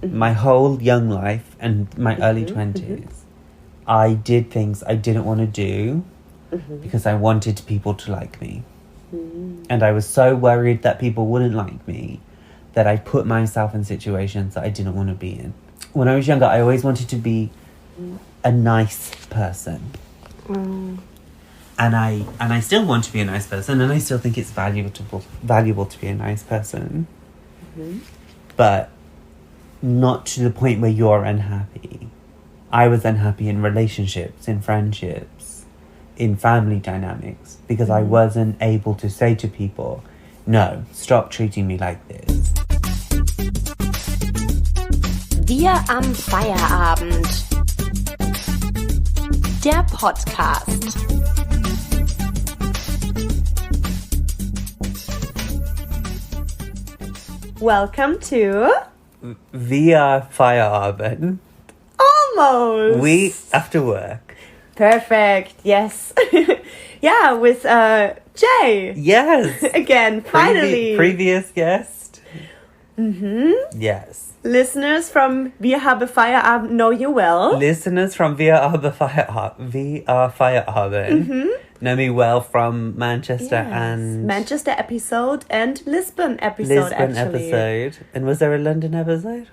my whole young life and my early 20s, I did things I didn't want to do because I wanted people to like me. And I was so worried that people wouldn't like me that I put myself in situations that I didn't want to be in. When I was younger, I always wanted to be a nice person. And I still want to be a nice person, and I still think it's valuable to be a nice person. But not to the point where you're unhappy. I was unhappy in relationships, in friendships, in family dynamics, because I wasn't able to say to people, no, stop treating me like this. Wir am Feierabend. Der Podcast. Welcome to Wir Feierabend. Almost. We after work. Perfect. Yes. Yeah, with Jay. Yes. Again, finally. Previous guest. Yes. Listeners from Wir haben Feierabend know you well. Listeners from Wir are Feierabend know me well from Manchester and... Manchester episode and Lisbon episode, actually. And was there a London episode?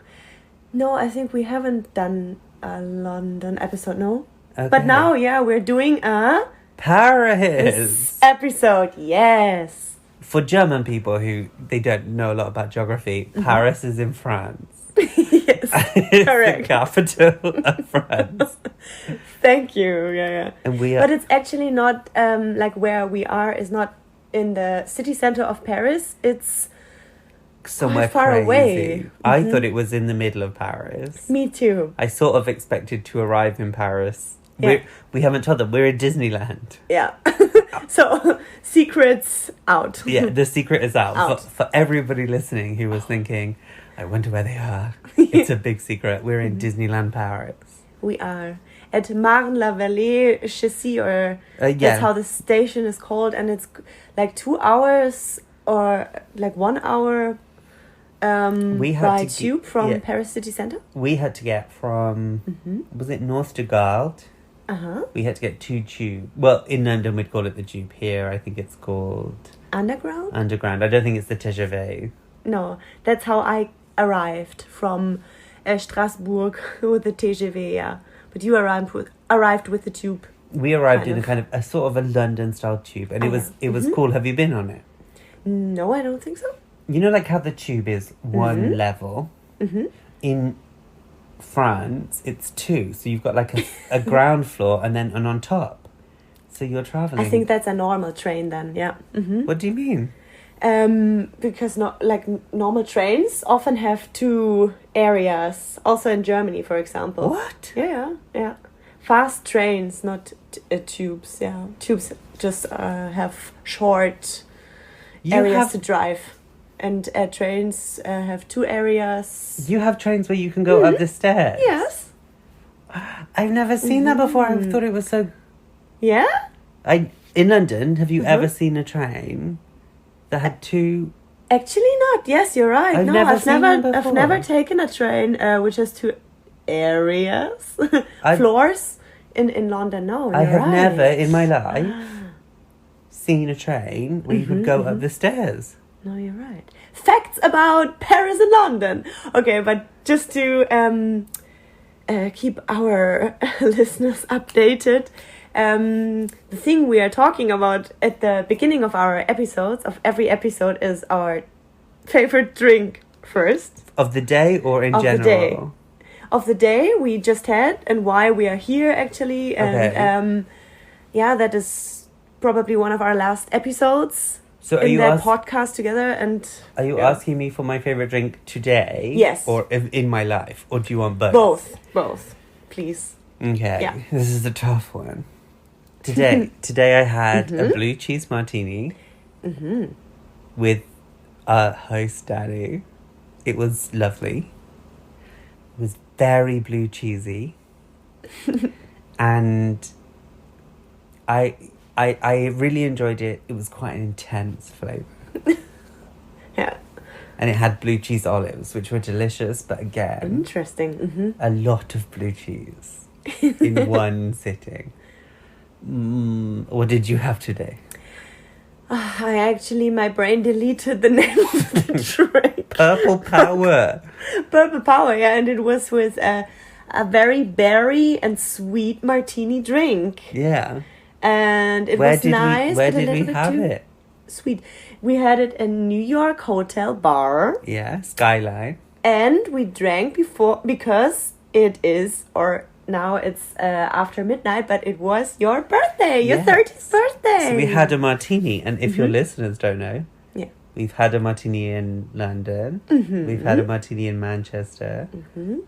No, I think we haven't done a London episode, no? Okay. But now, yeah, we're doing a... Paris! Episode, yes. For German people who they don't know a lot about geography, Paris is in France. Yes, It's correct. the capital of France. Thank you, yeah. And we are... But it's actually not, like where we are is not in the city center of Paris. It's somewhere far crazy. away. I thought it was in the middle of Paris. Me too. I sort of expected to arrive in Paris. Yeah. We haven't told them. We're in Disneyland. Yeah. So, secrets out. Yeah, the secret is out. Out. For everybody listening who was thinking, I wonder where they are. It's a big secret. We're in Disneyland Paris. We are at Marne-la-Vallée, Kacey, or Yeah. that's how the station is called, and it's like 2 hours or like 1 hour We had by to tube from Paris city center. We had to get from, was it North de Garde? Uh-huh. We had to get 2 tube. Well, in London we'd call it the tube. Here I think it's called Underground? Underground. I don't think it's the TGV. No, that's how I arrived from Strasbourg with the TGV, yeah. But you arrived with the tube. We arrived in Kind a sort of a London style tube, and it was cool. Have you been on it? No, I don't think so. You know, like how the tube is one level. In France, it's 2, so you've got like a ground floor and then an on top. So you're traveling. I think that's a normal train then, yeah. What do you mean? Because normal trains often have 2 areas. Also in Germany, for example. What? Yeah. Fast trains, not tubes. Yeah, tubes just have short areas to drive, and trains have 2 areas. You have trains where you can go up the stairs. Yes. I've never seen that before. I thought it was so. Yeah. In London, have you ever seen a train that had 2? Actually, not. Yes, you're right. I've never seen them I've before. never taken a train which has 2 areas, floors in London. No, I you're have right. never in my life seen a train where you could go up the stairs. No, you're right. Facts about Paris and London. Okay, but just to keep our listeners updated, the thing we are talking about at the beginning of our episodes, of every episode, is our favorite drink first. Of the day or in general? The day. Of the day we just had and why we are here, actually. And that is probably one of our last episodes. So in that podcast together. And are you asking me for my favorite drink today? Yes. Or in my life? Or do you want both? Both, please. Okay. Yeah. This is a tough one. Today I had a blue cheese martini with a host Dani. It was lovely. It was very blue cheesy. And I really enjoyed it. It was quite an intense flavour. Yeah. And it had blue cheese olives, which were delicious, but again, Interesting. Mm-hmm. a lot of blue cheese in one sitting. What did you have today? My brain deleted the name of the drink. Purple Power. Purple Power, yeah, and it was with a very berry and sweet martini drink. Yeah. And it was nice. Where but a did we little bit have too it? Sweet. We had it in New York hotel bar. Yeah, Skyline. And we drank before because it is, or now it's after midnight, but it was your birthday, your 30th birthday. So we had a martini, and if your listeners don't know, yeah, we've had a martini in London. We've had a martini in Manchester.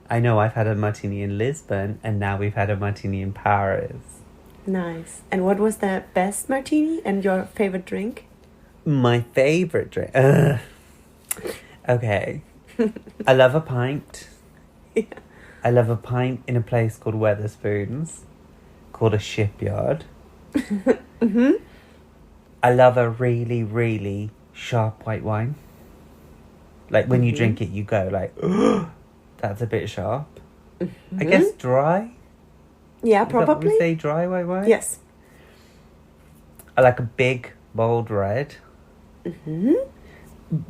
I know I've had a martini in Lisbon, and now we've had a martini in Paris. Nice. And what was the best martini and your favorite drink? My favorite drink. Okay. I love a pint. Yeah. I love a pint in a place called Wetherspoons, called a shipyard. I love a really, really sharp white wine. Like when you drink it, you go like, that's a bit sharp. I guess dry. Yeah, Is that what probably. we say dry white wine? Yes. I like a big, bold red.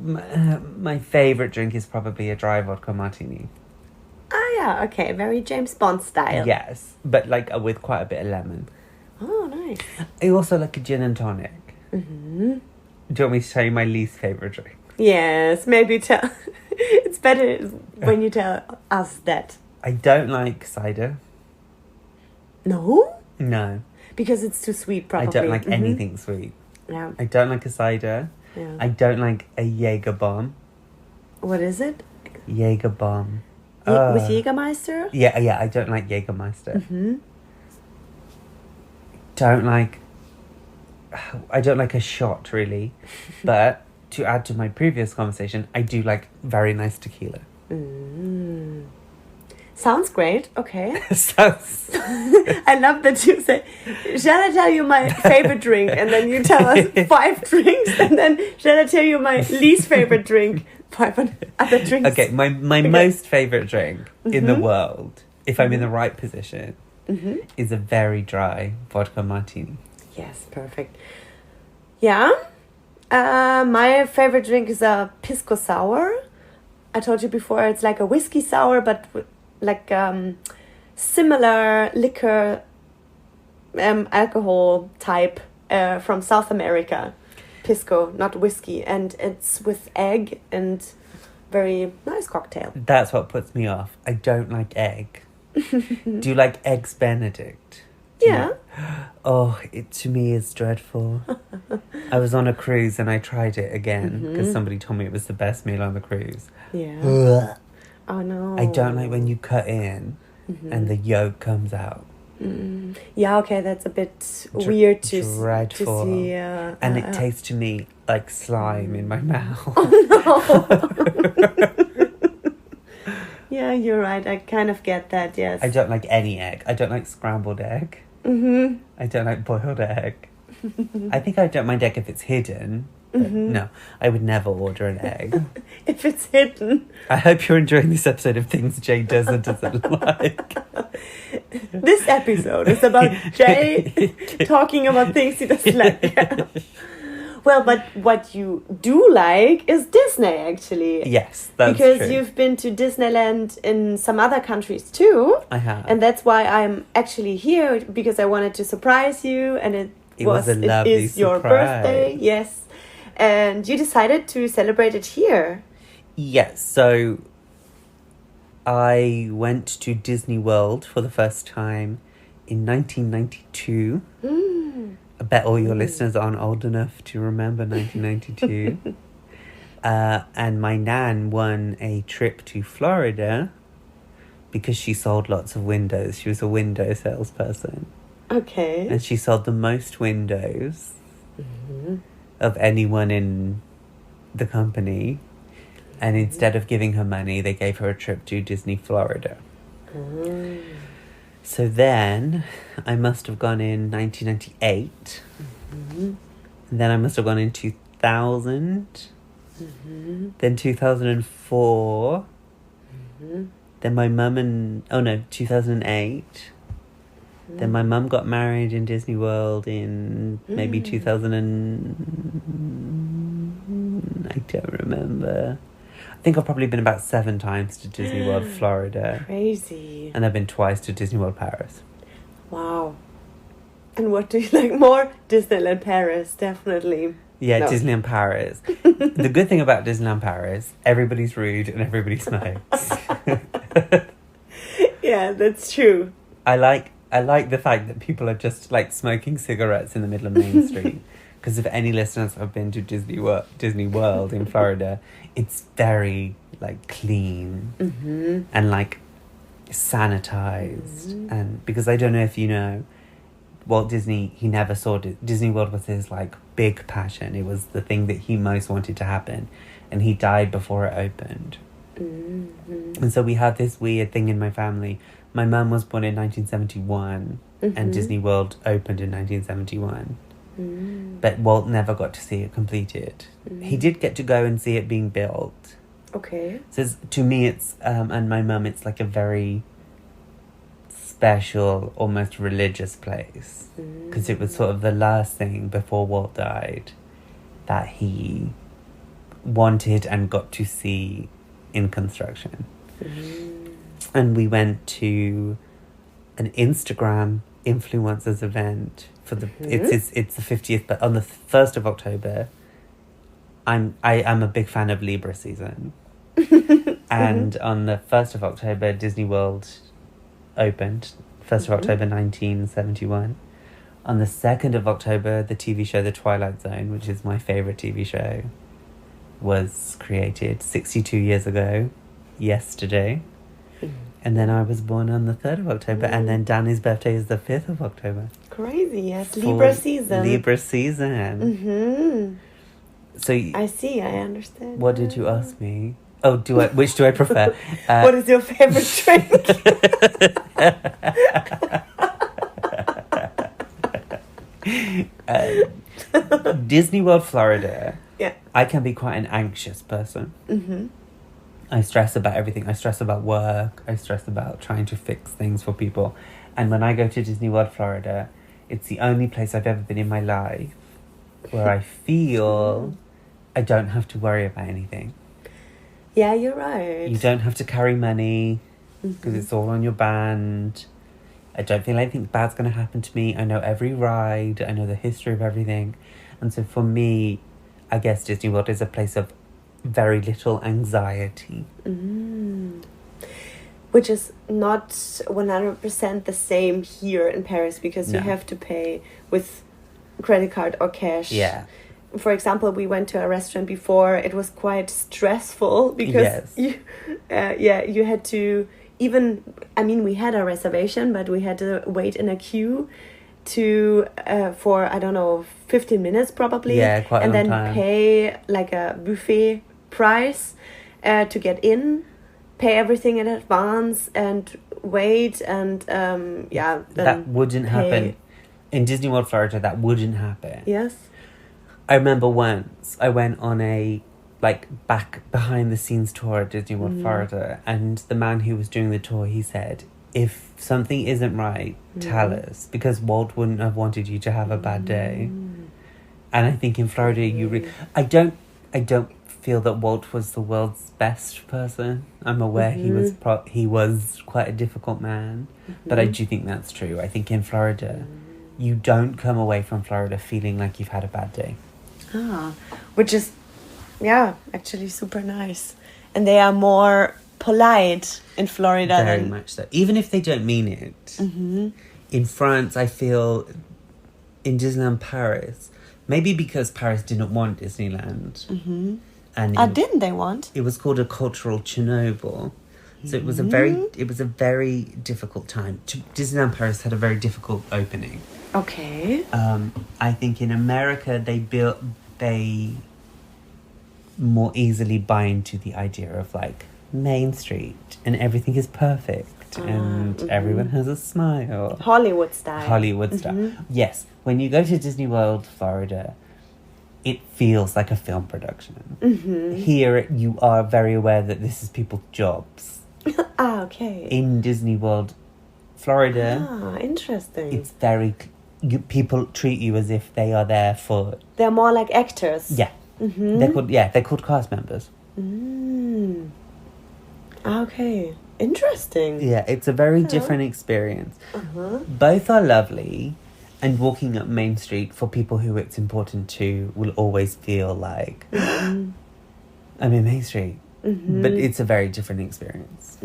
My favourite drink is probably a dry vodka martini. Ah, yeah, okay. Very James Bond style. Yes, but like with quite a bit of lemon. Oh, nice. I also like a gin and tonic. Do you want me to tell you my least favourite drink? Yes, maybe tell. It's better when you tell us that. I don't like cider. No? No. Because it's too sweet, probably. I don't like anything sweet. Yeah. I don't like a cider. Yeah. I don't like a Jaeger bomb. What is it? Jaeger bomb. With Jägermeister? Yeah, I don't like Jägermeister. I don't like a shot, really. But to add to my previous conversation, I do like very nice tequila. Sounds great. Okay. Sounds... I love that you say, shall I tell you my favorite drink? And then you tell us 5 drinks. And then shall I tell you my least favorite drink? 5 other drinks. Okay, my most favourite drink in the world, if I'm in the right position, is a very dry vodka martini. Yes, perfect. Yeah. My favorite drink is a Pisco Sour. I told you before, it's like a whiskey sour, but like similar liquor alcohol type from South America. Pisco, not whiskey, and it's with egg and very nice cocktail. That's what puts me off. I don't like egg. Do you like Eggs Benedict? Yeah. Oh, it to me is dreadful. I was on a cruise and I tried it again because somebody told me it was the best meal on the cruise. Yeah. Ugh. Oh no. I don't like when you cut in and the yolk comes out. Yeah, okay, that's a bit weird to dreadful. see. And it tastes to me like slime in my mouth. Yeah, you're right. I kind of get that, yes. I don't like any egg. I don't like scrambled egg. I don't like boiled egg. I think I don't mind egg if it's hidden. But no, I would never order an egg. If it's hidden. I hope you're enjoying this episode of things Jay does and doesn't like. This episode is about Jay talking about things he doesn't like. Well, but what you do like is Disney, actually. Yes, that's because true. you've been to Disneyland in some other countries too. I have. And that's why I'm actually here, because I wanted to surprise you, and it was a lovely it is your birthday, yes. And you decided to celebrate it here. Yes, so I went to Disney World for the first time in 1992. I bet all your listeners aren't old enough to remember 1992. And my nan won a trip to Florida because she sold lots of windows. She was a window salesperson. Okay. And she sold the most windows of anyone in the company. And instead of giving her money, they gave her a trip to Disney Florida. So then I must have gone in 1998. And then I must have gone in 2000. Then 2004. Then my mum 2008. Then my mum got married in Disney World in maybe 2000 I don't remember. I think I've probably been about 7 times to Disney World, Florida. Crazy. And I've been twice to Disney World, Paris. Wow. And what do you like more? Disneyland Paris, definitely. Yeah, No. Disneyland Paris. The good thing about Disneyland Paris, everybody's rude and everybody smokes. Yeah, that's true. I like the fact that people are just like smoking cigarettes in the middle of Main Street. Because if any listeners have been to Disney World in Florida, it's very like clean and like sanitized. And because I don't know if you know, Walt Disney, he never saw Disney World was his like big passion. It was the thing that he most wanted to happen, and he died before it opened. And so we had this weird thing in my family. My mum was born in 1971 and Disney World opened in 1971. But Walt never got to see it completed. He did get to go and see it being built. Okay. So to me it's and my mum, it's like a very special, almost religious place, because it was sort of the last thing before Walt died that he wanted and got to see in construction. And we went to an Instagram influencers event for the it's the 50th, but on the 1st of October I'm a big fan of Libra season. And on the 1st of October Disney World opened, 1st of October 1971. On the 2nd of October, the TV show The Twilight Zone, which is my favourite TV show, was created 62 years ago, yesterday. And then I was born on the 3rd of October, and then Dani's birthday is the 5th of October. Crazy, yes. Libra season. Libra season. So I see, I understand. What did you ask me? Oh, which do I prefer? What is your favorite drink? Disney World, Florida. Yeah. I can be quite an anxious person. I stress about everything. I stress about work. I stress about trying to fix things for people. And when I go to Disney World, Florida, it's the only place I've ever been in my life where I feel I don't have to worry about anything. Yeah, you're right. You don't have to carry money because it's all on your band. I don't feel anything bad's going to happen to me. I know every ride. I know the history of everything. And so for me, I guess Disney World is a place of very little anxiety. Which is not 100% the same here in Paris, because you have to pay with credit card or cash. Yeah. For example, we went to a restaurant before. It was quite stressful because you had to we had a reservation, but we had to wait in a queue for 15 minutes probably. Yeah, quite a long time. And then pay like a buffet price to get in, pay everything in advance and wait and that wouldn't happen in Disney World, Florida. That wouldn't happen. Yes. I remember once I went on a back behind the scenes tour at Disney World, Florida, and the man who was doing the tour, he said, if something isn't right, tell us, because Walt wouldn't have wanted you to have a bad day. And I think in Florida I don't feel that Walt was the world's best person. I'm aware he was quite a difficult man, but I do think that's true. I think in Florida you don't come away from Florida feeling like you've had a bad day. Which is, actually super nice. And they are more polite in Florida. Very much so. Even if they don't mean it. In France, I feel, in Disneyland Paris, maybe because Paris didn't want Disneyland. And didn't they want? It was called a cultural Chernobyl. So it was a very difficult time. Disneyland Paris had a very difficult opening. Okay. I think in America they more easily buy into the idea of like Main Street and everything is perfect and everyone has a smile. Hollywood style. Yes. When you go to Disney World, Florida, it feels like a film production. Here, you are very aware that this is people's jobs. Okay. In Disney World, Florida, interesting. it's very... people treat you as if they are there for... They're more like actors. Yeah. They're called cast members. Okay. Interesting. Yeah, it's a very different experience. Both are lovely, and walking up Main Street for people who it's important to will always feel like I'm in Main Street. But it's a very different experience.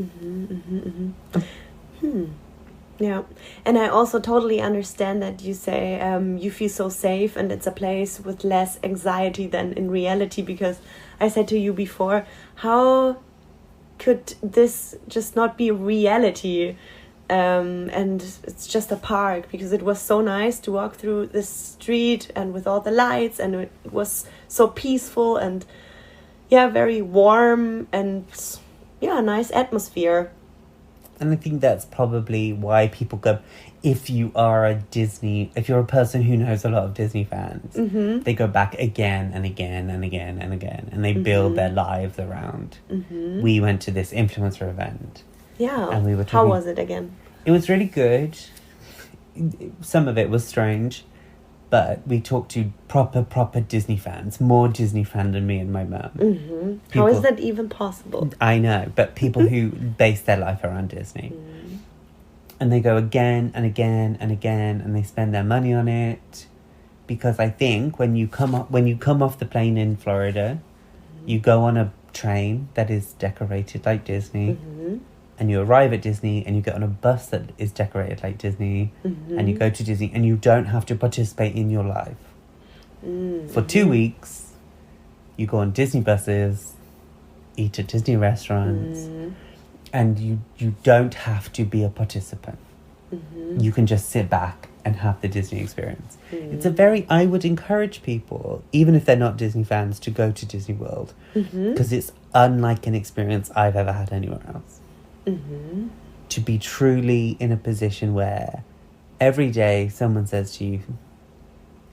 Yeah, and I also totally understand that you say you feel so safe and it's a place with less anxiety than in reality, because I said to you before, how could this just not be reality? And it's just a park, because it was so nice to walk through this street and with all the lights, and it was so peaceful and very warm and nice atmosphere. And I think that's probably why people go. If you're a person who knows a lot of Disney fans, they go back again and again and again and again, and they build their lives around. We went to this influencer event. Yeah. And we were talking, how was it again? It was really good. Some of it was strange, but we talked to proper Disney fans, more Disney fan than me and my mum. How is that even possible? I know, but people who base their life around Disney. And they go again and again and again, and they spend their money on it. Because I think when you come off the plane in Florida, you go on a train that is decorated like Disney. And you arrive at Disney, and you get on a bus that is decorated like Disney, and you go to Disney, and you don't have to participate in your life. For 2 weeks, you go on Disney buses, eat at Disney restaurants, and you don't have to be a participant. You can just sit back and have the Disney experience. It's I would encourage people, even if they're not Disney fans, to go to Disney World, because it's unlike an experience I've ever had anywhere else. To be truly in a position where every day someone says to you,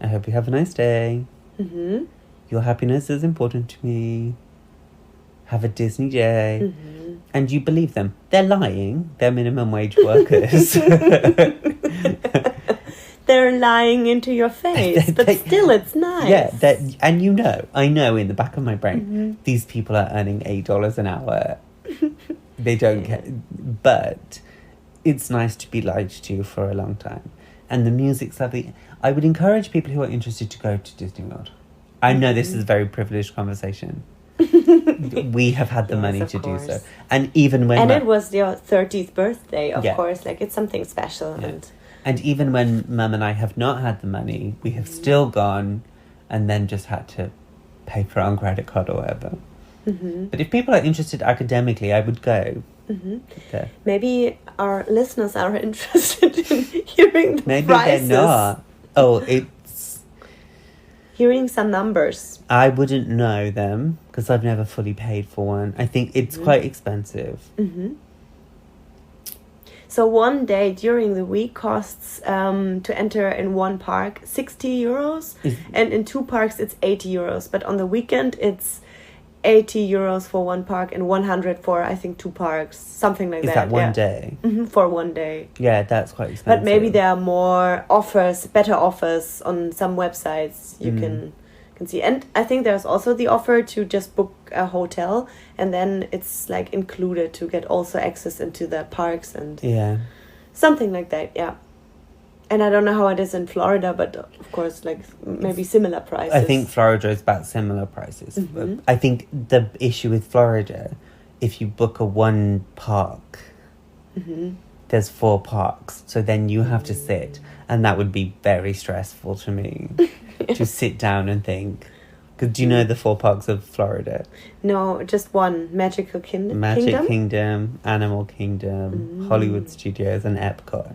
I hope you have a nice day. Your happiness is important to me. Have a Disney day. And you believe them. They're lying. They're minimum wage workers. They're lying into your face, but still it's nice. Yeah, and I know in the back of my brain, these people are earning $8 an hour. They don't care. But it's nice to be lied to for a long time. And the music's lovely. I would encourage people who are interested to go to Disney World. I know this is a very privileged conversation. We have had the money to do so. And even when... And it was your 30th birthday, of course. Like, it's something special. Yeah. And even when Mum and I have not had the money, we have still gone and then just had to pay for it on credit card or whatever. But if people are interested academically, I would go. Okay. Maybe our listeners are interested in hearing the Maybe prices. They're not. Oh, it's... Hearing some numbers. I wouldn't know them, because I've never fully paid for one. I think it's quite expensive. So one day during the week costs to enter in one park 60 euros. And in two parks it's 80 euros. But on the weekend it's 80 euros for one park and 100 for, I think, two parks. Something like that. Is that one day? For one day. Yeah, that's quite expensive. But maybe there are more offers, better offers on some websites you can see. And I think there's also the offer to just book a hotel, and then it's like included to get also access into the parks and something like that. Yeah. And I don't know how it is in Florida, but of course, like maybe similar prices. I think Florida is about similar prices. I think the issue with Florida, if you book a one park, there's 4 parks. So then you have to sit. And that would be very stressful to me, to sit down and think. Because do you know the 4 parks of Florida? No, just one. Magical Kingdom? Magic Kingdom, Animal Kingdom, Hollywood Studios, and Epcot.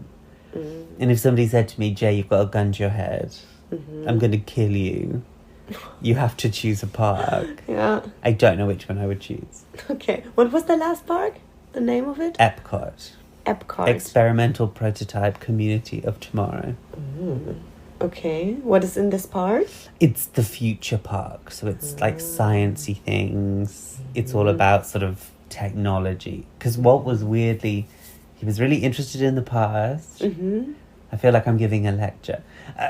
And if somebody said to me, Jay, you've got a gun to your head, I'm going to kill you, you have to choose a park. I don't know which one I would choose. Okay. What was the last park? The name of it? Epcot. Epcot. Experimental Prototype Community of Tomorrow. Okay, what is in this park? It's the future park, so it's like sciencey things. It's all about sort of technology. Because Walt was weirdly, he was really interested in the past. Mm-hmm. I feel like I'm giving a lecture.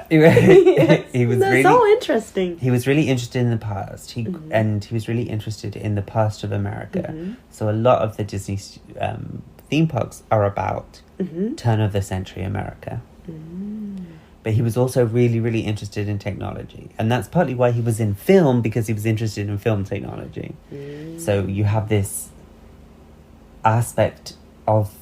Yes, He was that's really so interesting. He was really interested in the past. And he was really interested in the past of America. So a lot of the Disney theme parks are about turn of the century America. But he was also really, really interested in technology. And that's partly why he was in film, because he was interested in film technology. So you have this aspect of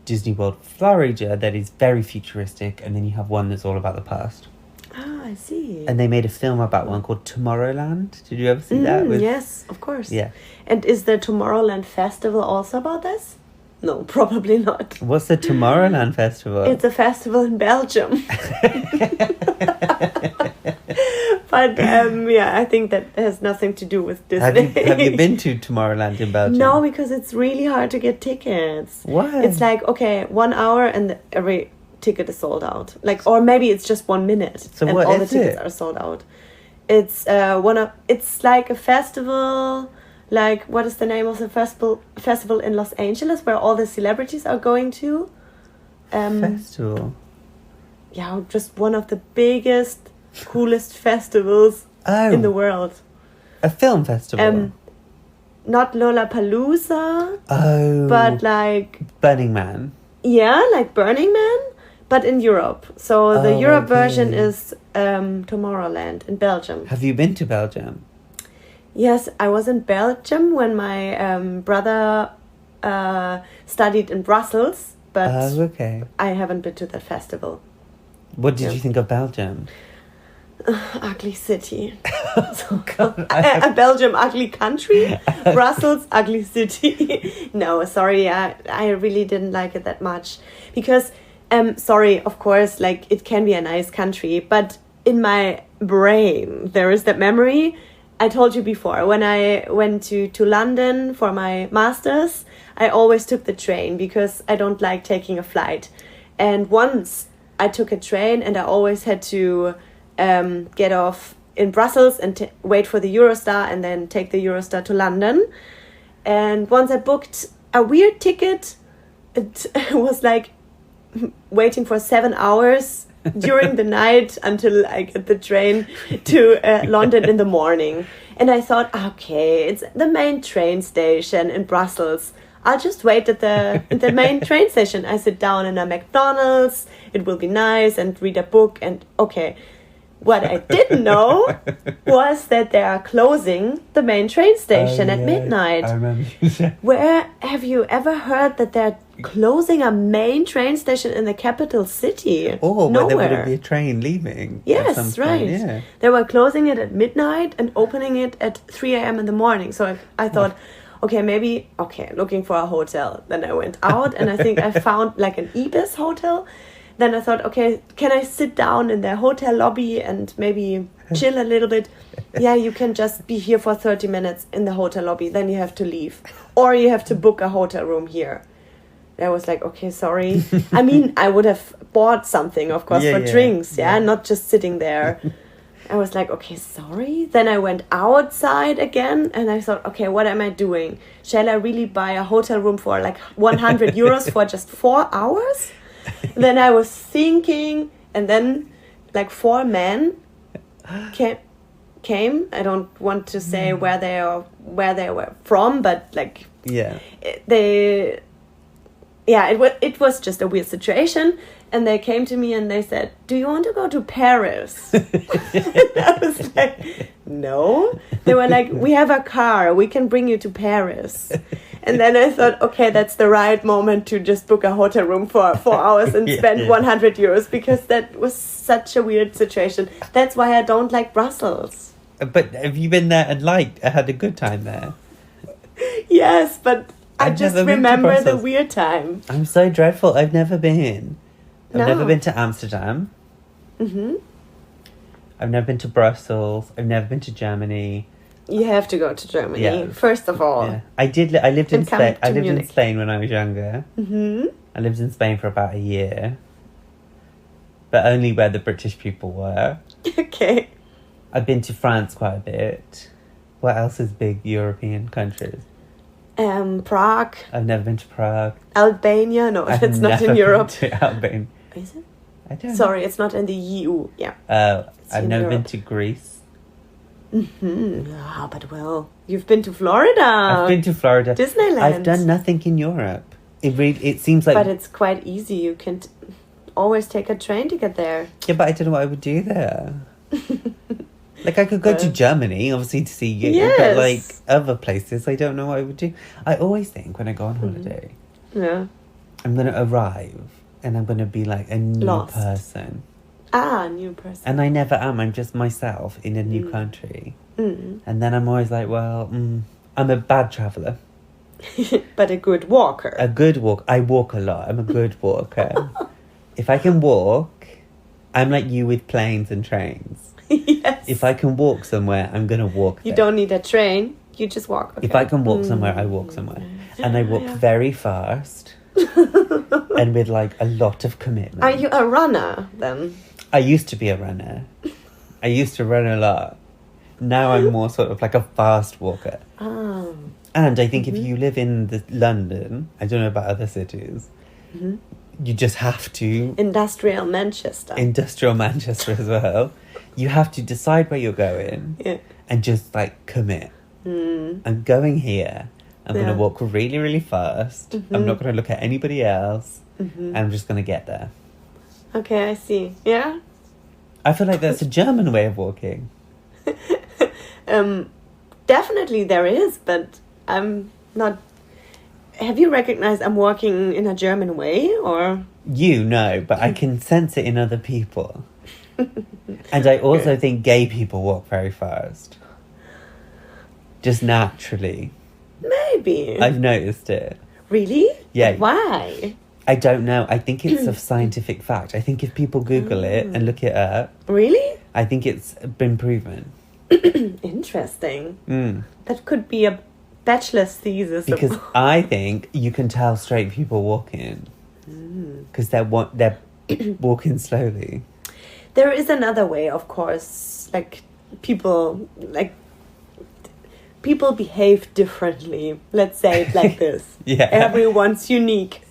Disney World Florida that is very futuristic, and then you have one that's all about the past. Ah, I see. And they made a film about one called Tomorrowland. Did you ever see that? Yes, of course. Yeah. And is the Tomorrowland Festival also about this? No, probably not. What's the Tomorrowland Festival? It's a festival in Belgium. But I think that has nothing to do with Disney. Have you been to Tomorrowland in Belgium? No, because it's really hard to get tickets. Why? It's like, okay, 1 hour and every ticket is sold out. Like, or maybe it's just 1 minute So and what all the is tickets it? are sold out. It's it's like a festival. Like, what is the name of the festival in Los Angeles where all the celebrities are going to? Festival? Yeah, just one of the biggest, coolest festivals in the world. A film festival? Not Lollapalooza. Oh. But like... Burning Man. Yeah, like Burning Man, but in Europe. So the Europe version okay. is Tomorrowland in Belgium. Have you been to Belgium? Yes, I was in Belgium when my brother studied in Brussels, but okay. I haven't been to that festival. What did you think of Belgium? Ugly city. Belgium, ugly country. Brussels, ugly city. No, sorry, I really didn't like it that much. Because, sorry, of course, like, it can be a nice country, but in my brain, there is that memory. I told you before, when I went to London for my master's, I always took the train because I don't like taking a flight. And once I took a train and I always had to get off in Brussels and wait for the Eurostar and then take the Eurostar to London. And once I booked a weird ticket, it was like waiting for 7 hours during the night until I get the train to London in the morning. And I thought, okay, it's the main train station in Brussels. I'll just wait at the main train station. I sit down in a McDonald's. It will be nice and read a book. And okay, what I didn't know was that they are closing the main train station at midnight. I remember you said. Where have you ever heard that they're closing a main train station in the capital city? Or nowhere. where there would be a train leaving. Yes, right. Yeah. They were closing it at midnight and opening it at 3 a.m. in the morning. So I thought, looking for a hotel. Then I went out and I think I found like an Ibis hotel. Then I thought, okay, can I sit down in the hotel lobby and maybe chill a little bit? Yeah, you can just be here for 30 minutes in the hotel lobby. Then you have to leave. Or you have to book a hotel room here. I was like, okay, sorry. I mean, I would have bought something, of course, for drinks, not just sitting there. I was like, okay, sorry. Then I went outside again and I thought, okay, what am I doing? Shall I really buy a hotel room for like 100 euros for just 4 hours? Then I was thinking, and then like 4 men came. I don't want to say where they were from, but like it was just a weird situation. And they came to me and they said, do you want to go to Paris? I was like, no. They were like, we have a car. We can bring you to Paris. And then I thought, okay, that's the right moment to just book a hotel room for 4 hours and spend 100 euros because that was such a weird situation. That's why I don't like Brussels. But have you been there and had a good time there? Yes, but I just never been to remember the Brussels. weird time. I'm so dreadful. I've never been. I've never been to Amsterdam. Mm-hmm. I've never been to Brussels. I've never been to Germany. You have to go to Germany, first of all. Yeah. I lived in Spain. I lived Munich. in Spain when I was younger. Mm-hmm. I lived in Spain for about a year. but only where the British people were. Okay. I've been to France quite a bit. What else is big European countries? Prague. I've never been to Prague. Albania. No, I've it's not never in Europe. been to Albania. Is it? I don't Sorry, it's not in the EU. Yeah. I've in never been Europe. to Greece. But well, you've been to Florida. I've been to Florida. Disneyland. I've done nothing in Europe. It seems like... But it's quite easy. You can always take a train to get there. Yeah, but I don't know what I would do there. Like, I could go to Germany, obviously, to see you. Yes. But, like, other places, I don't know what I would do. I always think when I go on holiday, Yeah. I'm going to arrive and I'm going to be, like, a new Lost. person. New person. And I never am. I'm just myself in a new country. Mm. And then I'm always like, well, I'm a bad traveller. But a good walker. A good walk. I walk a lot. I'm a good walker. If I can walk, I'm like you with planes and trains. Yes. If I can walk somewhere, I'm going to walk there. You don't need a train. You just walk. Okay. If I can walk somewhere, I walk somewhere. And I walk very fast. And with like a lot of commitment. Are you a runner then? I used to be a runner. I used to run a lot. Now I'm more sort of like a fast walker. Oh. And I think if you live in London, I don't know about other cities, you just have to... Industrial Manchester. Industrial Manchester as well. You have to decide where you're going and just like commit. I'm going here. I'm going to walk really, really fast. I'm not going to look at anybody else. And I'm just going to get there. Okay, I see. Yeah? I feel like that's a German way of walking. Definitely there is, but I'm not... Have you recognized I'm walking in a German way, or...? You know, but I can sense it in other people. And I also think gay people walk very fast. Just naturally. Maybe. I've noticed it. Really? Yeah. But why? I don't know. I think it's a scientific fact. I think if people Google it and look it up... Really? I think it's been proven. Interesting. That could be a bachelor's thesis. Because I think you can tell straight people walking. Because they're walking slowly. There is another way, of course. People behave differently. Let's say it like this. Yeah. Everyone's unique.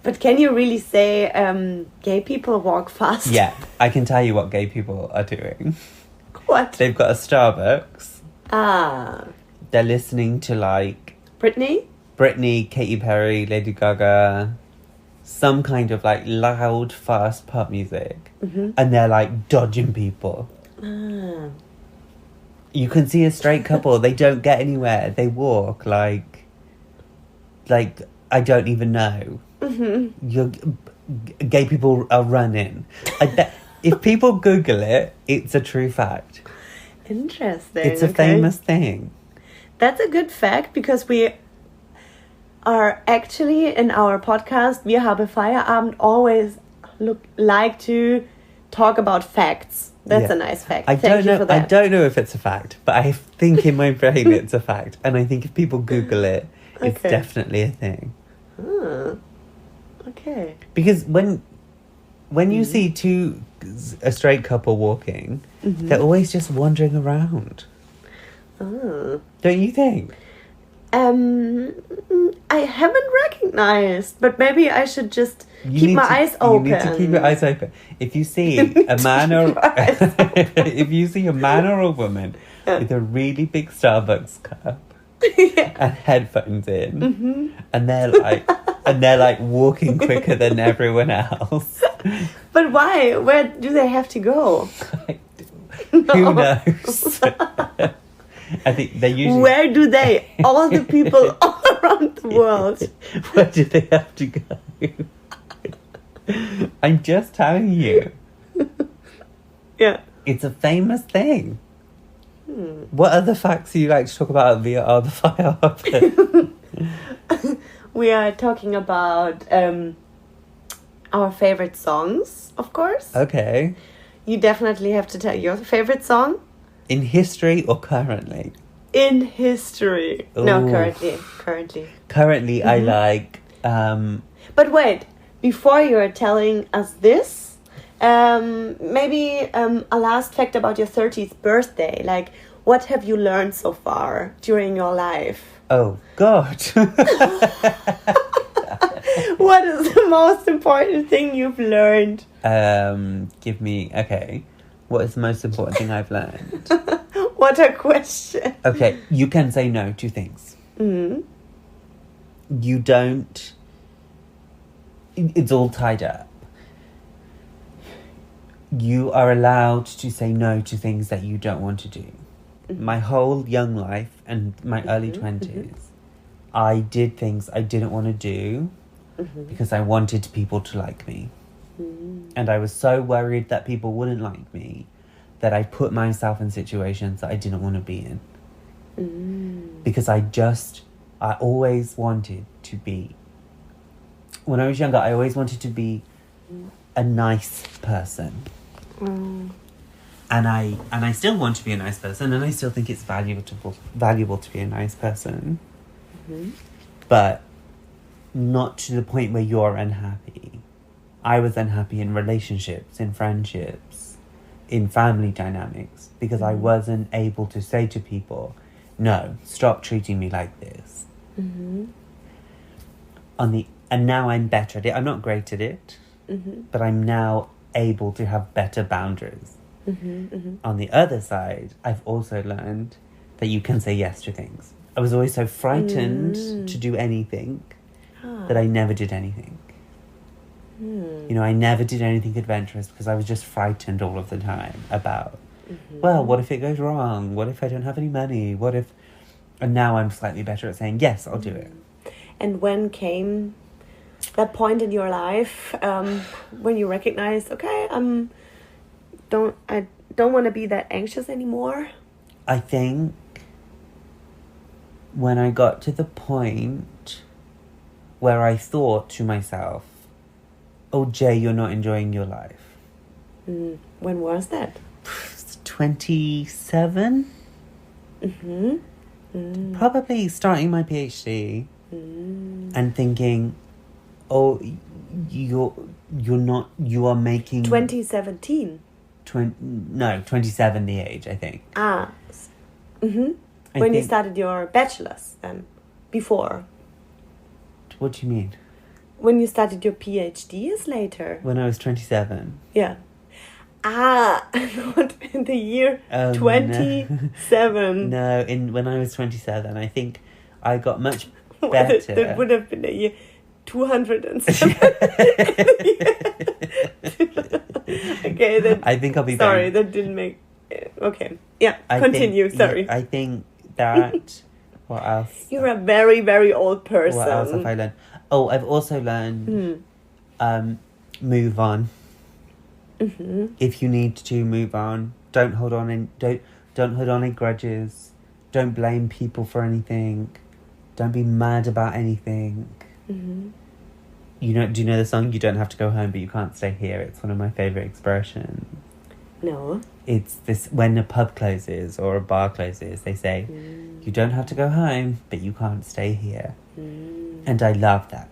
But can you really say gay people walk fast? Yeah, I can tell you what gay people are doing. What? They've got a Starbucks. Ah. They're listening to like... Britney, Katy Perry, Lady Gaga... Some kind of like loud, fast pop music. And they're like dodging people. Ah. You can see a straight couple, they don't get anywhere. They walk like I don't even know. Gay people are running. I bet if people Google it, it's a true fact. Interesting. It's a famous thing. That's a good fact, because we are actually in our podcast, Wir haben Feierabend, always like to talk about facts. That's a nice fact. Thank you for that. I don't know if it's a fact, but I think in my brain it's a fact. And I think if people Google it, it's definitely a thing. Okay. Because when you see a straight couple walking, they're always just wandering around. Don't you think? I haven't recognized, but maybe I should just keep my eyes open. You need to keep your eyes open. If you see a man or if you see a man or a woman with a really big Starbucks cup and headphones in, and they're like walking quicker than everyone else. But why? Where do they have to go? Who knows? I think they usually... Where do they, all the people all around the world... Where do they have to go? I'm just telling you. Yeah. It's a famous thing. What other facts do you like to talk about via the Feierabend? We are talking about our favorite songs, of course. Okay. You definitely have to tell your favorite song. In history or currently? In history. Ooh. No, currently. Currently, I like... But wait, before you're telling us this, Maybe a last fact about your 30th birthday. Like, what have you learned so far during your life? Oh, God. What is the most important thing you've learned? Okay. What is the most important thing I've learned? What a question. Okay, you can say no to things. Mm. You don't... It's all tied up. You are allowed to say no to things that you don't want to do. Mm-hmm. My whole young life and my early 20s, I did things I didn't want to do because I wanted people to like me. Mm. And I was so worried that people wouldn't like me that I put myself in situations that I didn't want to be in. Mm. Because I always wanted to be... When I was younger, I always wanted to be a nice person. Mm. And I still want to be a nice person, and I still think it's valuable to be a nice person. Mm-hmm. But not to the point where you're unhappy. I was unhappy in relationships, in friendships, in family dynamics, because I wasn't able to say to people, no, stop treating me like this. Mm-hmm. And now I'm better at it. I'm not great at it, but I'm now able to have better boundaries. On the other side, I've also learned that you can say yes to things. I was always so frightened to do anything that I never did anything. You know, I never did anything adventurous because I was just frightened all of the time about, well, what if it goes wrong? What if I don't have any money? What if... And now I'm slightly better at saying, yes, I'll do it. And when came that point in your life when you recognized, okay, I don't want to be that anxious anymore? I think when I got to the point where I thought to myself, oh, Jay, you're not enjoying your life. When was that? 27? Probably starting my PhD and thinking, oh, you are making... 2017? 27 the age, I think. When you started your bachelor's then? Before? What do you mean? When you started your PhD is later. When I was 27. Yeah. Not in the year 27. No, when I was 27, I think I got much better. That would have been the year 207. Okay, that... I think I'll be sorry, that didn't make... Okay. Yeah, continue, sorry. I think that... What else? You're a very, very old person. What else have I learned? Oh, I've also learned move on. If you need to, move on. Don't hold on any grudges. Don't blame people for anything. Don't be mad about anything. Do you know the song "You Don't Have to Go Home, but You Can't Stay Here"? It's one of my favourite expressions. No. It's this: when a pub closes or a bar closes, they say, "You don't have to go home, but you can't stay here." And I love that.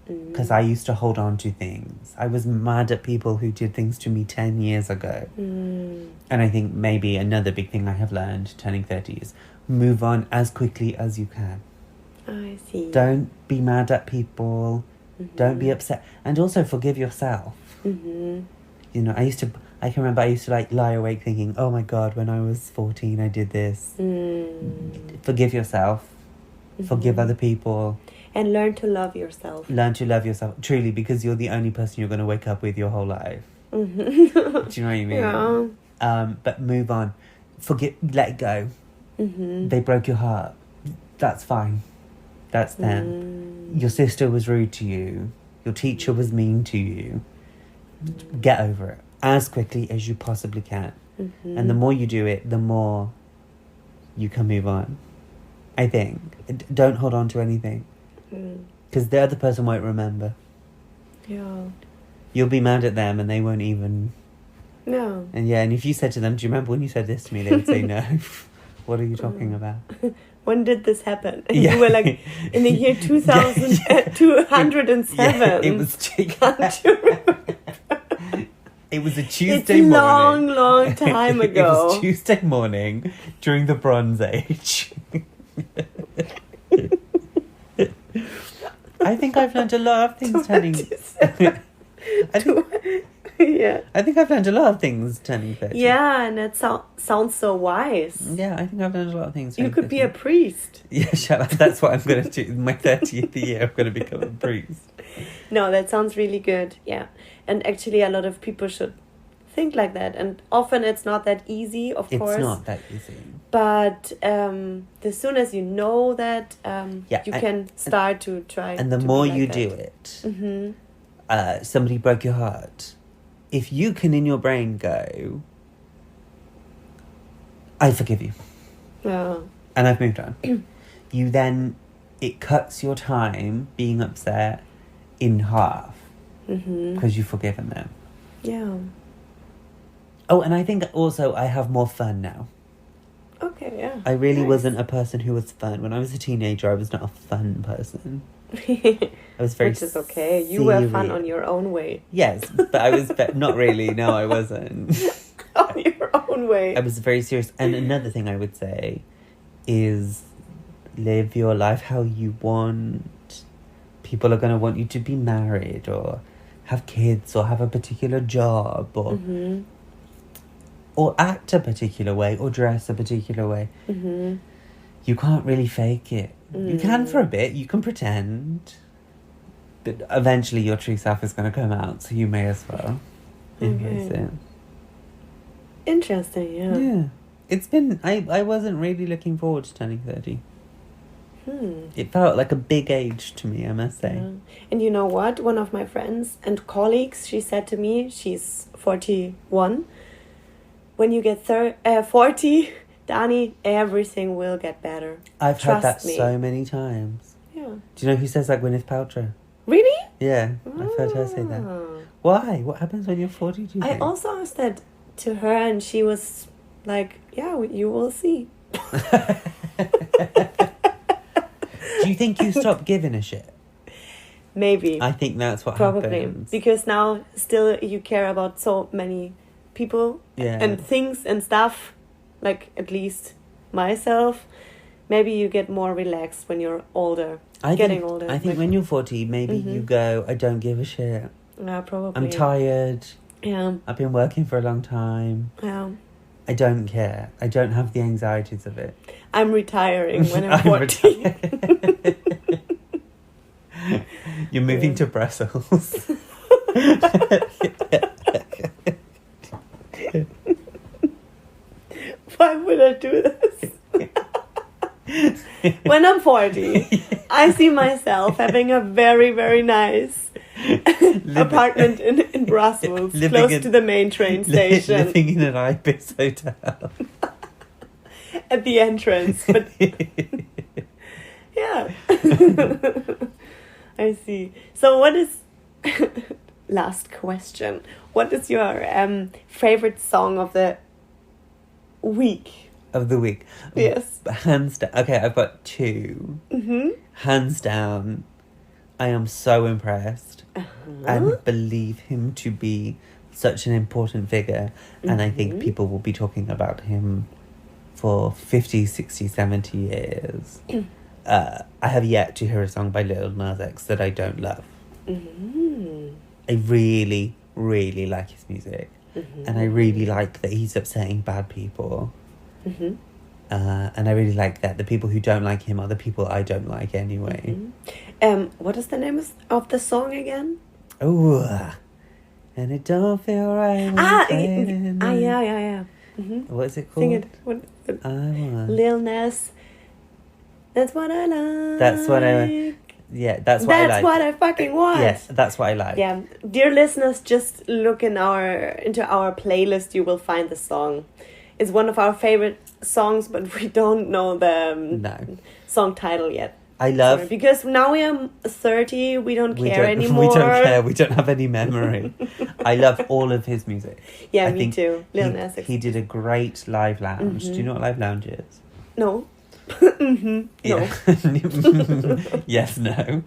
Because I used to hold on to things. I was mad at people who did things to me 10 years ago. And I think maybe another big thing I have learned turning 30 is move on as quickly as you can. I see. Don't be mad at people. Don't be upset. And also forgive yourself. You know, I can remember I used to lie awake thinking, oh my God, when I was 14 I did this. Forgive yourself. Forgive other people. And learn to love yourself. Learn to love yourself, truly, because you're the only person you're going to wake up with your whole life. Do you know what I mean? Yeah. But move on. Forget, let it go. They broke your heart. That's fine. That's them. Your sister was rude to you. Your teacher was mean to you. Get over it as quickly as you possibly can. And the more you do it, the more you can move on. I think. Don't hold on to anything. Because the other person won't remember. Yeah. You'll be mad at them and they won't even... No. And yeah, and if you said to them, do you remember when you said this to me? They would say, no. What are you talking about? When did this happen? And you were like, in the year 207. Yeah, it was... Can't you remember? It was a Tuesday morning. Long time ago. It was Tuesday morning during the Bronze Age. I think I've learned a lot of things turning... Yeah. I think I've learned a lot of things turning 30. Yeah, and it sounds so wise. Yeah, I think I've learned a lot of things. You could be a priest. Yeah, shut up. That's what I'm going to do. In my 30th year, I'm going to become a priest. No, that sounds really good. Yeah. And actually, a lot of people should think like that. And often it's not that easy, of course. It's not that easy. But as soon as you know that, you can start to try. And the more you do it, somebody broke your heart. If you can in your brain go, I forgive you. Yeah. And I've moved on. You then, it cuts your time being upset in half. Because you've forgiven them. Yeah. Oh, and I think also I have more fun now. Okay, yeah. I really wasn't a person who was fun. When I was a teenager, I was not a fun person. I was very Which is okay. You were fun on your own way. Yes, but I was... not really. No, I wasn't. On your own way. I was very serious. And another thing I would say is live your life how you want. People are going to want you to be married or have kids or have a particular job or act a particular way or dress a particular way. You can't really fake it. You can for a bit. You can pretend. But eventually your true self is going to come out, so you may as well embrace it. Interesting, yeah. Yeah. It's been... I wasn't really looking forward to turning 30. It felt like a big age to me, I must say. Yeah. And you know what? One of my friends and colleagues, she said to me, she's 41, when you get 40, Dani, everything will get better. I've heard that so many times. Yeah. Do you know who says that? Gwyneth Paltrow. Really? Yeah, I've heard her say that. Why? What happens when you're 40, do you think? I also asked that to her and she was like, yeah, you will see. Do you think you stopped giving a shit? Maybe. I think that's what Probably. happens. Because now still you care about so many people and things and stuff. Like, at least myself. Maybe you get more relaxed when you're older. I think when you're 40, maybe you go, I don't give a shit. Yeah, probably. I'm tired. Yeah. I've been working for a long time. Yeah. I don't care. I don't have the anxieties of it. I'm retiring when I'm 40. You're moving to Brussels. Why would I do this? When I'm 40, I see myself having a very, very nice apartment in Brussels, close to the main train station. Living in an Ibis hotel. At the entrance. But yeah. I see. So what is... Last question. What is your favorite song of the week? Of the week? Yes. Hands down. Okay, I've got two. Hands down. I am so impressed and believe him to be such an important figure. And I think people will be talking about him for 50, 60, 70 years. I have yet to hear a song by Lil Nas X that I don't love. I really, really like his music. And I really like that he's upsetting bad people. And I really like that the people who don't like him are the people I don't like anyway. What is the name of the song again? Oh, and it don't feel right. Yeah. What is it called? Sing it. What is it? I want. Lil Nas. That's what I like. That's what I. Yeah, that's what I like. That's what I fucking want. Yes, that's what I like. Yeah, dear listeners, just look into our playlist. You will find the song. It's one of our favorite songs, but we don't know the song title yet. I love... Sorry, because now we are 30, we don't care anymore. We don't care, we don't have any memory. I love all of his music. Yeah, me too. Lil Nas X. He did a great live lounge. Do you know what live lounge is? No. No. Yes, no.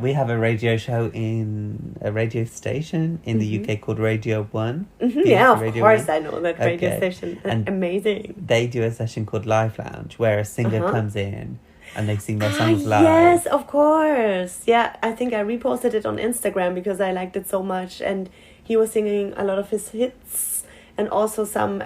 we have a radio show in a radio station in the UK called Radio 1. Yeah, of Radio course 1. I know that radio station. And amazing. They do a session called Live Lounge where a singer comes in and they sing their songs live. Yes, of course. Yeah, I think I reposted it on Instagram because I liked it so much. And he was singing a lot of his hits and also some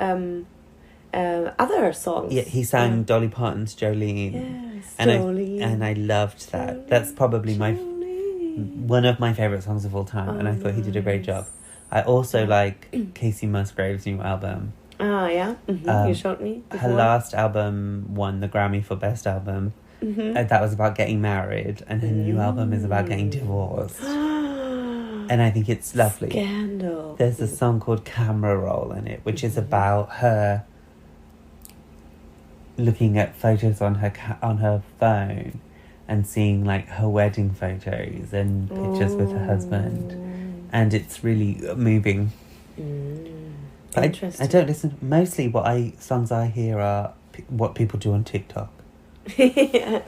other songs. Yeah, he sang Dolly Parton's Jolene. Yes, and Jolene. I loved that. Jolene, That's probably Jolene. one of my favourite songs of all time. And I thought he did a great job. I also like Kacey Musgraves' new album. Ah, yeah. You showed me before. Her last album won the Grammy for Best Album. That was about getting married, and her new album is about getting divorced. And I think it's lovely. Scandal. There's a song called Camera Roll in it, which is about her looking at photos on her phone and seeing like her wedding photos and pictures with her husband, and it's really moving. Interesting. I don't listen. Mostly, songs I hear are what people do on TikTok. Yeah.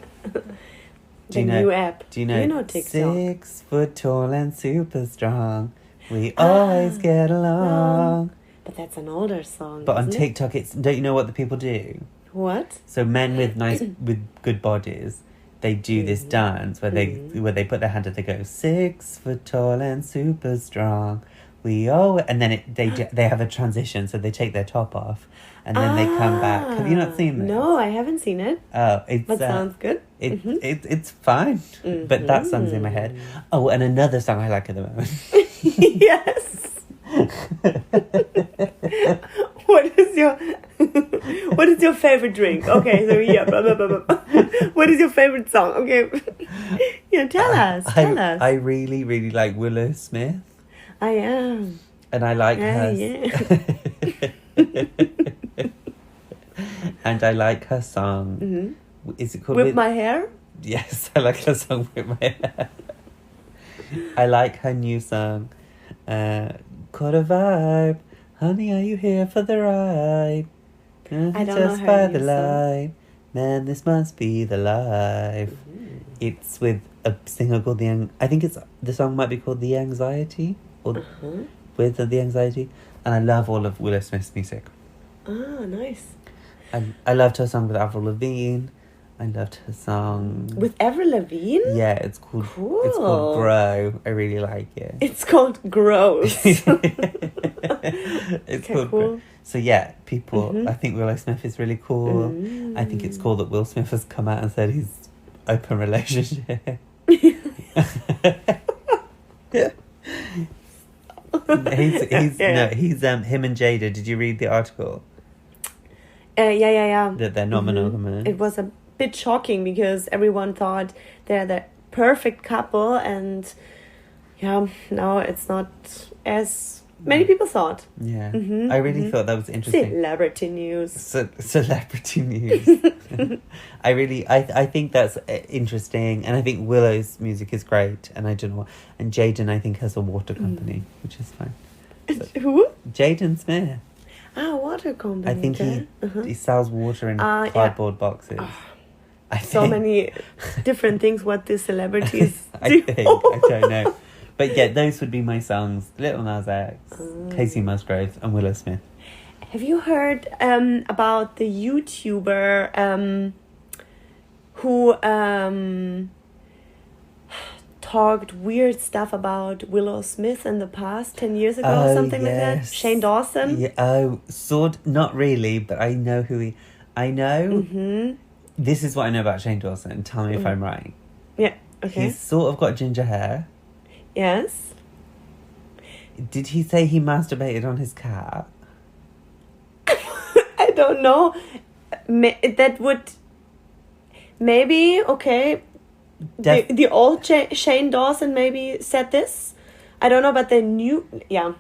The new app. Do you know TikTok? 6 foot tall and super strong. We always get along. But that's an older song. But on isn't TikTok, don't you know what the people do? What? So men with with good bodies, they do this dance where they put their hand up. They go 6 foot tall and super strong. And then they have a transition, so they take their top off, and then they come back. Have you not seen this? No, I haven't seen it. Oh, it's But sounds good. It's fine, but that song's in my head. Oh, and another song I like at the moment. Yes. What is your favorite drink? Okay, so yeah, blah, blah, blah, blah. What is your favorite song? Okay, yeah, tell us. I really, really like Willow Smith. I am. And I like her. Yeah. And I like her song. Is it called Whip My Hair? Yes, I like her song Whip My Hair. I like her new song. Caught a vibe. Honey, are you here for the ride? I don't Just know by her the new light. Man, this must be the life. It's with a singer called I think the song might be called The Anxiety. Or with The Anxiety. And I love all of Willow Smith's music. Ah, nice. I loved her song with Avril Lavigne. I loved her song with Avril Lavigne. Yeah, it's called Bro. I really like it. It's called Gross. It's Okay, called cool. Bro. So yeah, people. I think Willow Smith is really cool. I think it's cool that Will Smith has come out and said he's open relationship. He's him and Jada. Did you read the article? Yeah. That they're not monogamous. It was a bit shocking because everyone thought they're the perfect couple, and yeah, now it's not as many people thought. Yeah, I really thought that was interesting. Celebrity news. Celebrity news. I think that's interesting, and I think Willow's music is great, and I don't know. And Jaden, I think, has a water company, which is fine. Who? Jaden Smith. Water company. I think he sells water in cardboard boxes. I think. So many different things what the celebrities I do. don't know. But yeah, those would be my songs. Little Nas X, Kacey Musgraves, and Willow Smith. Have you heard about the YouTuber who talked weird stuff about Willow Smith in the past, 10 years ago or something like that? Shane Dawson? Yeah, not really, but I know who he... I know... This is what I know about Shane Dawson. Tell me if I'm right. Yeah, okay. He's sort of got ginger hair. Yes. Did he say he masturbated on his cat? I don't know. That would... Maybe, okay... The old Shane Dawson maybe said this. I don't know, but the new... Yeah.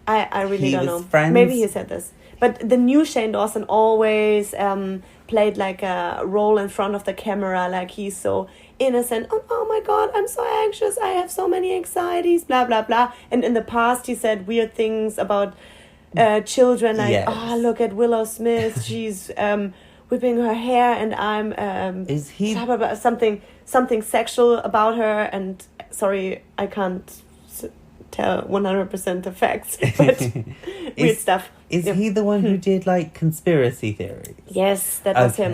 I really don't know. Friends. Maybe he said this. But the new Shane Dawson always played like a role in front of the camera, like he's so innocent. Oh my God, I'm so anxious. I have so many anxieties, blah, blah, blah. And in the past, he said weird things about children, like, look at Willow Smith. She's... whipping her hair, and I'm is he something something sexual about her, and sorry, I can't tell 100% the facts, but weird stuff. Is he the one who did like conspiracy theories? Yes, that was him.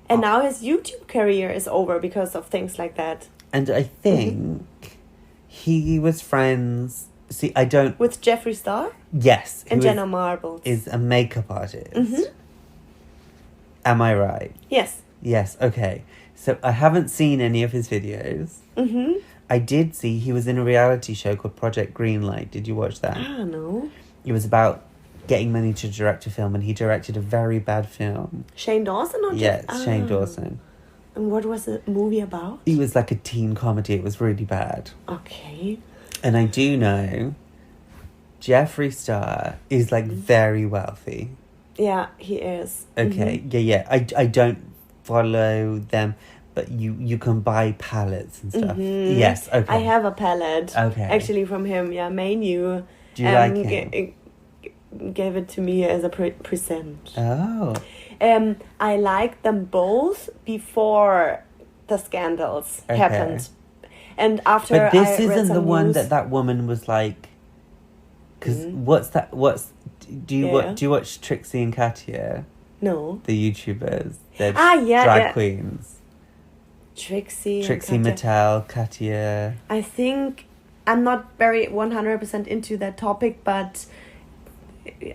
And now his YouTube career is over because of things like that. And I think he was friends. See, I don't. With Jeffree Star? Yes. And Jenna Marbles. Is a makeup artist. Am I right? Yes. Yes, okay. So I haven't seen any of his videos. I did see he was in a reality show called Project Greenlight. Did you watch that? Ah, no. It was about getting money to direct a film, and he directed a very bad film. Shane Dawson or Yes, Shane Dawson. And what was the movie about? It was like a teen comedy. It was really bad. Okay. And I do know Jeffree Star is like very wealthy. Yeah, he is. Okay, yeah. I don't follow them, but you can buy palettes and stuff. Yes, okay. I have a palette. Okay. Actually from him, yeah, Manu. Do you like him? Gave it to me as a present. Oh. I liked them both before the scandals happened. And after But this I read isn't some the one news, that woman was like... Because do you watch Trixie and Katya? No. The YouTubers. They're yeah, drag queens. Trixie Mattel, Katya. I think I'm not very 100% into that topic, but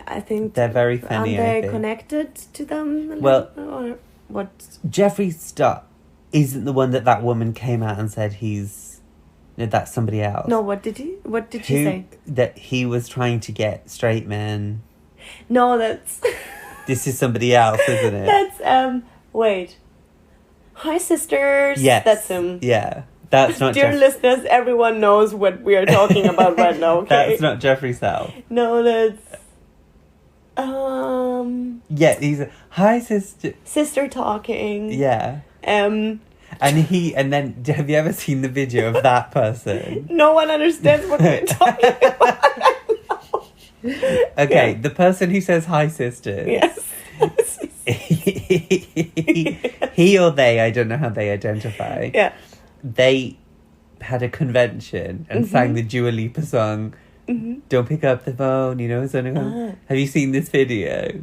I think they're very funny. Aren't they connected to them? Well, or what? Jeffree Star isn't the one that woman came out and said that's somebody else. No, what did she say? That he was trying to get straight men. No, that's... This is somebody else, isn't it? That's, wait. Hi, sisters. Yes. That's him. Yeah. That's not Dear listeners, everyone knows what we are talking about right now, okay? That's not Jeffree Star. No, that's... Yeah, he's hi, sister. Sister talking. Yeah. And then have you ever seen the video of that person? No one understands what we're talking about right now. Okay, the person who says hi, sisters. Yes. he or they, I don't know how they identify. Yeah. They had a convention and sang the Dua Lipa song. Don't pick up the phone, Have you seen this video?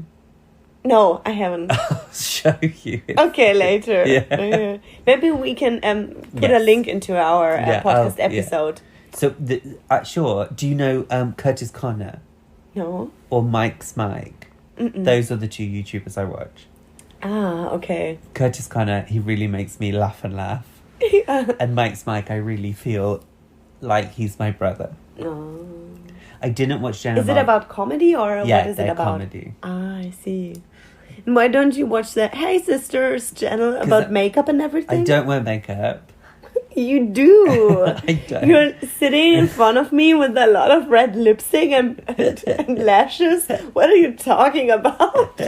No, I haven't. I'll show you. Okay, later. Yeah. Maybe we can put a link into our podcast episode. Yeah. So, sure. Do you know Curtis Connor? No. Or Mike's Mike? Those are the two YouTubers I watch. Ah, okay. Curtis Connor, he really makes me laugh and laugh. And Mike's Mike, I really feel like he's my brother. Oh. I didn't watch Jenna Is it about comedy or what is it about? Comedy. Ah, I see. Why don't you watch the Hey Sisters channel about makeup and everything? I don't wear makeup. You do. I don't. You're sitting in front of me with a lot of red lipstick and lashes. What are you talking about?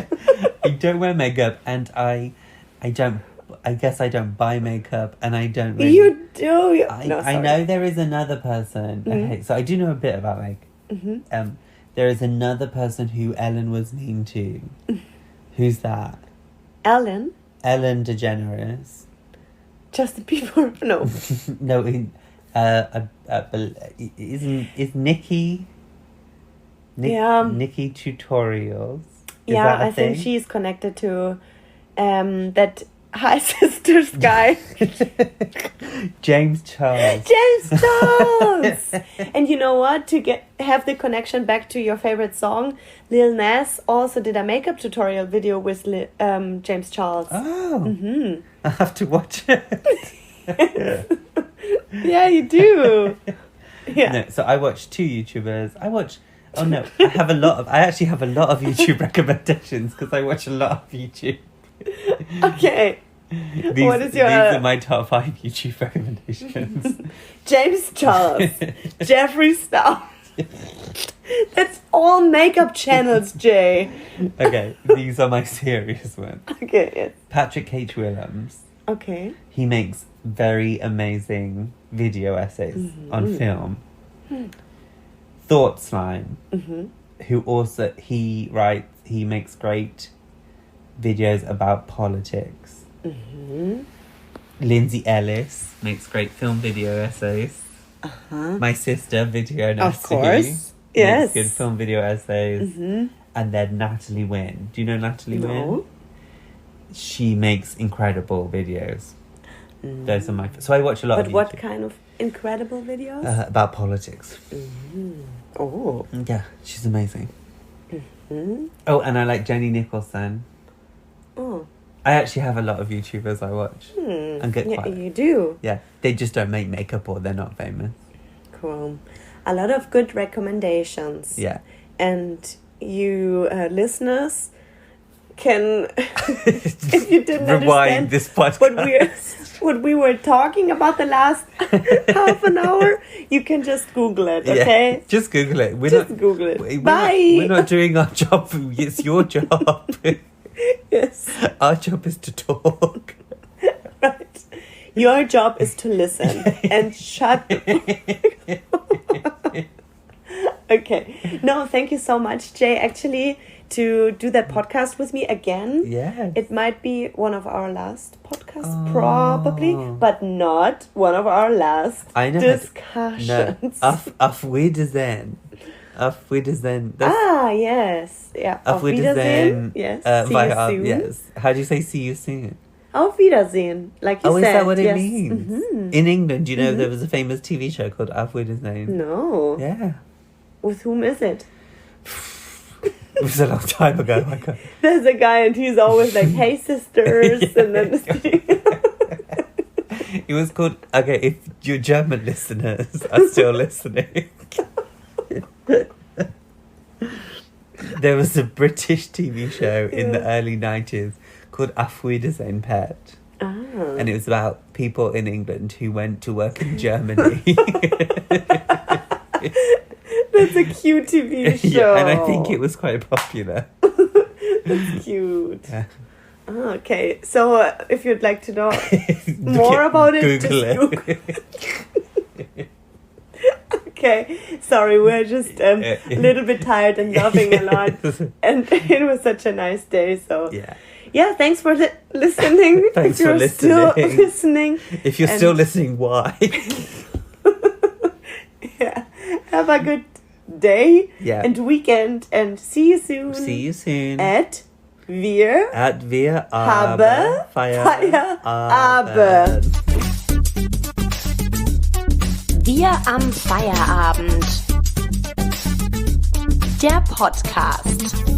I don't wear makeup, and I guess I don't buy makeup, and I don't really... You do. I know there is another person. Okay, so I do know a bit about there is another person who Ellen was mean to. Who's that? Ellen DeGeneres. Justin Bieber? No. No, is Nikki? Nikki Tutorials. I think she's connected to that Hi Sisters guy. James Charles. And you know what? To have the connection back to your favorite song, Lil Nas also did a makeup tutorial video with James Charles. Oh. I have to watch it. Yeah, you do. Yeah. No, so I watch two YouTubers. I actually have a lot of YouTube recommendations because I watch a lot of YouTube. Okay. These are my top 5 YouTube recommendations. James Charles, Jeffree Star. That's all makeup channels, Jay. Okay, these are my serious ones. Okay, yes. Patrick H. Willems. Okay. He makes very amazing video essays on film. Thought Slime, who also, he makes great videos about politics. Lindsay Ellis makes great film video essays. My sister, Video Nasty. Of course. Yes. Makes good film video essays. And then Natalie Wynn. Do you know Natalie Wynn? She makes incredible videos. Those are my... So I watch a lot of But what kind of incredible videos? about politics. Oh. Yeah, she's amazing. Oh, and I like Jenny Nicholson. Oh. I actually have a lot of YouTubers I watch. And get quite... You do? Yeah, they just don't make makeup or they're not famous. Cool. A lot of good recommendations. Yeah. And you listeners can, if you didn't rewind understand this podcast. what we were talking about the last half an hour, you can just Google it, okay? Yeah, just Google it. Google it. Bye! We're not doing our job. It's your job. Yes. Our job is to talk. Right. Your job is to listen and shut the Okay. No, thank you so much, Jay, actually, to do that podcast with me again. Yes. It might be one of our last podcasts, probably, but not one of our last discussions. No. Auf Wiedersehen. Auf Wiedersehen. Yes. Yeah. Auf Wiedersehen. Yes. See you soon. Yes. How do you say see you soon? Auf Wiedersehen, like you said. Is that what it yes. means? In England, you know, there was a famous TV show called Auf Wiedersehen. No. Yeah. With whom is it? It was a long time ago. There's a guy and he's always like, hey sisters. Yeah. And then it was called, okay, if your German listeners are still listening. There was a British TV show in the early 90s called Auf Wiedersehen Pet. And it was about people in England who went to work in Germany. That's a cute TV show. Yeah, and I think it was quite popular. That's cute. Yeah. Okay, so if you'd like to know more about it, Google just Google. Okay, sorry, we're just a little bit tired and laughing a lot. And it was such a nice day, so... Yeah, thanks for listening. Thanks if you're for listening. Still listening. If you're still listening, why? Yeah. Have a good day and weekend and see you soon. See you soon. At wir haben Feierabend. Wir am Feierabend. Der Podcast.